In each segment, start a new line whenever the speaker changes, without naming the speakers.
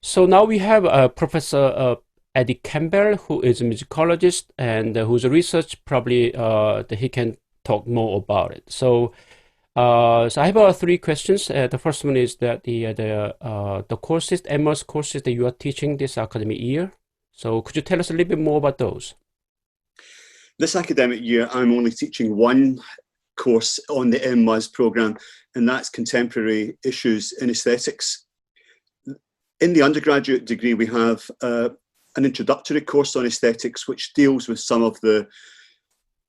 So now we have Professor Eddie Campbell, who is a musicologist and whose research probably that he can talk more about it. So I have three questions. The first one is that the courses, MMus courses that you are teaching this academic year. So could you tell us a little bit more about those?
This academic year, I'm only teaching one course on the MMus programme, and that's Contemporary Issues in Aesthetics. In the undergraduate degree, we have an introductory course on aesthetics, which deals with some of the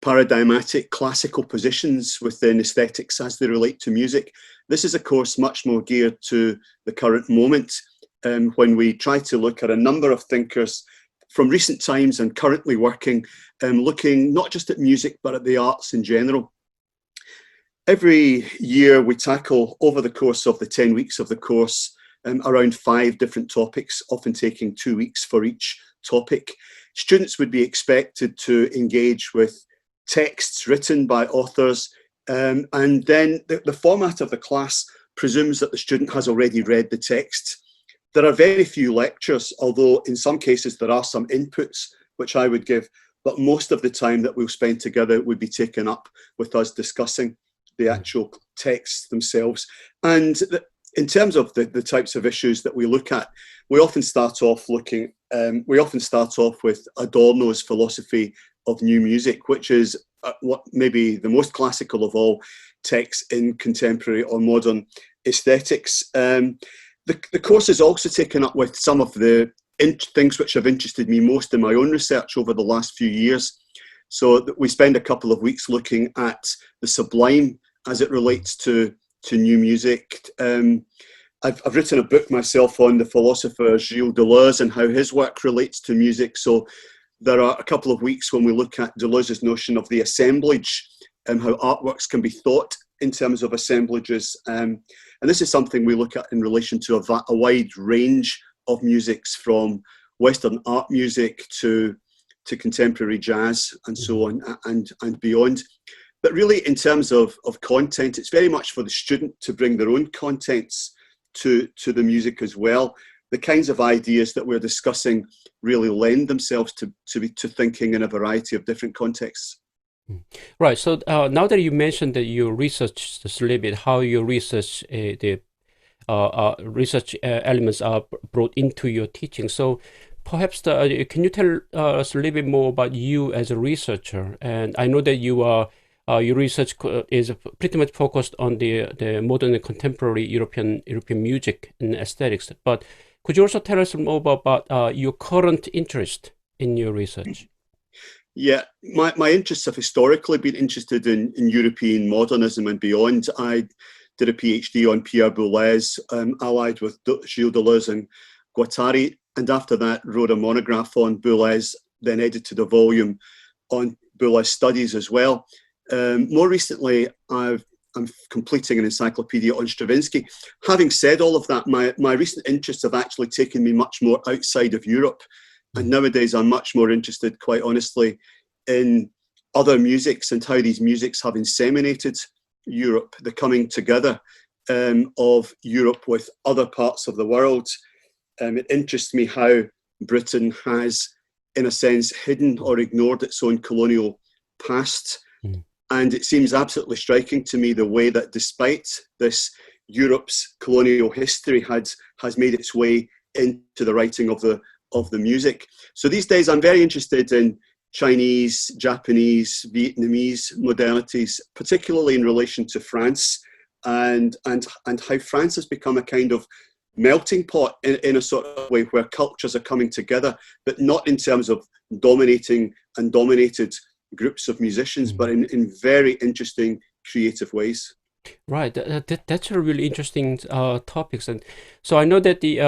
paradigmatic classical positions within aesthetics as they relate to music. This is a course much more geared to the current moment, when we try to look at a number of thinkers from recent times and currently working, looking not just at music, but at the arts in general. Every year we tackle, over the course of the 10 weeks of the course, around 5 different topics, often taking 2 weeks for each topic. Students would be expected to engage with texts written by authors, and then the format of the class presumes that the student has already read the text. There are very few lectures, although in some cases there are some inputs which I would give, but most of the time that we'll spend together would be taken up with us discussing the actual texts themselves. And in terms of the types of issues that we look at, we often start off with Adorno's philosophy of new music, which is what maybe the most classical of all texts in contemporary or modern aesthetics. The course is also taken up with some of the things which have interested me most in my own research over the last few years. So we spend a couple of weeks looking at the sublime as it relates to new music. I've written a book myself on the philosopher Gilles Deleuze and how his work relates to music. So there are a couple of weeks when we look at Deleuze's notion of the assemblage and how artworks can be thought in terms of assemblages. And this is something we look at in relation to a wide range of musics, from Western art music to contemporary jazz and so on and beyond. But really, in terms of content, it's very much for the student to bring their own contents to the music as well. The kinds of ideas that we're discussing really lend themselves to thinking in a variety of different contexts.
Right. So now that you mentioned that you research just a little bit, how your research the research elements are brought into your teaching. So perhaps can you tell us a little bit more about you as a researcher? And I know that your research is pretty much focused on the modern and contemporary European music and aesthetics. But could you also tell us more about your current interest in your research?
Yeah, my interests have historically been interested in European modernism and beyond. I did a PhD on Pierre Boulez, allied with Gilles Deleuze and Guattari, and after that wrote a monograph on Boulez, then edited a volume on Boulez studies as well. More recently, I'm completing an encyclopedia on Stravinsky. Having said all of that, my recent interests have actually taken me much more outside of Europe. And nowadays, I'm much more interested, quite honestly, in other musics and how these musics have inseminated Europe, the coming together of Europe with other parts of the world. It interests me how Britain has, in a sense, hidden or ignored its own colonial past.
Mm.
And it seems absolutely striking to me the way that despite this, Europe's colonial history has made its way into the writing of the music. So these days I'm very interested in Chinese, Japanese, Vietnamese modernities, particularly in relation to France, and how France has become a kind of melting pot in a sort of way where cultures are coming together, but not in terms of dominating and dominated groups of musicians, but in very interesting creative ways.
Right, that's a really interesting topics, and so I know that the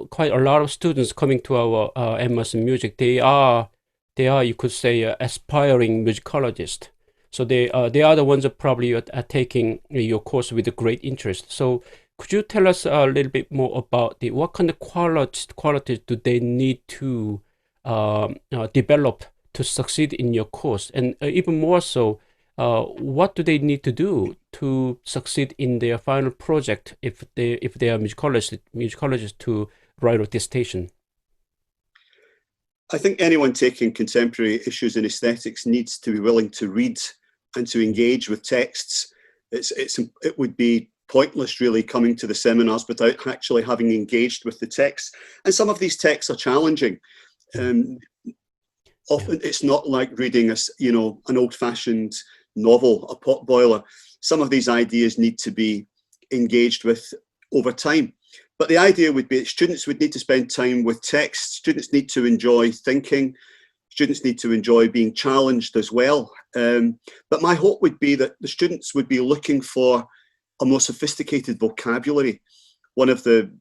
quite a lot of students coming to our MMus in music, they are you could say aspiring musicologists. So they are the ones that probably are taking your course with a great interest. So could you tell us a little bit more about the what kind of qualities do they need to develop to succeed in your course, and even more so, what do they need to do to succeed in their final project if they are musicologists to write a dissertation?
I think anyone taking contemporary issues in aesthetics needs to be willing to read and to engage with texts. It would be pointless really coming to the seminars without actually having engaged with the text. And some of these texts are challenging. Often it's not like reading an old-fashioned novel, a potboiler. Some of these ideas need to be engaged with over time. But the idea would be that students would need to spend time with text. Students need to enjoy thinking. Students need to enjoy being challenged as well. But my hope would be that the students would be looking for a more sophisticated vocabulary. One of the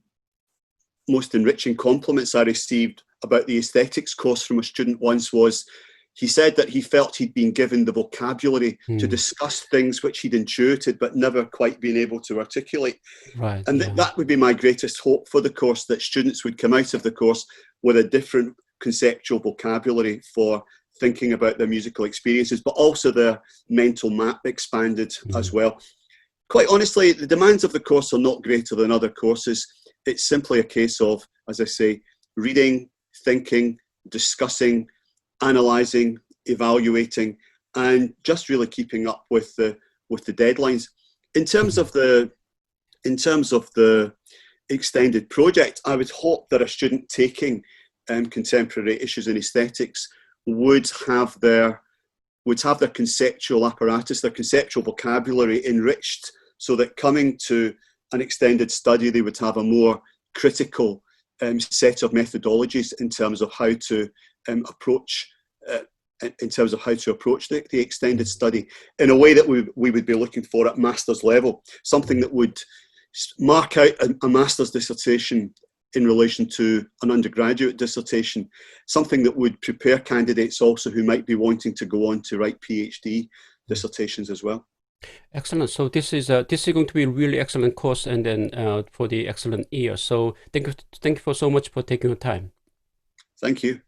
most enriching compliments I received about the aesthetics course from a student once was, he said that he felt he'd been given the vocabulary to discuss things which he'd intuited but never quite been able to articulate.
Right.
And that would be my greatest hope for the course, that students would come out of the course with a different conceptual vocabulary for thinking about their musical experiences, but also their mental map expanded as well. Quite honestly, the demands of the course are not greater than other courses. It's simply a case of, as I say, reading, thinking, discussing, analysing, evaluating, and just really keeping up with the deadlines. In terms of the extended project, I would hope that a student taking contemporary issues in aesthetics would have their conceptual apparatus, their conceptual vocabulary enriched, so that coming to an extended study, they would have a more critical set of methodologies in terms of how to approach the extended study in a way that we would be looking for at master's level, something that would mark out a master's dissertation in relation to an undergraduate dissertation, something that would prepare candidates also who might be wanting to go on to write PhD dissertations as well.
Excellent. So this is going to be a really excellent course, and then for the excellent year. So thank you for so much for taking your time.
Thank you.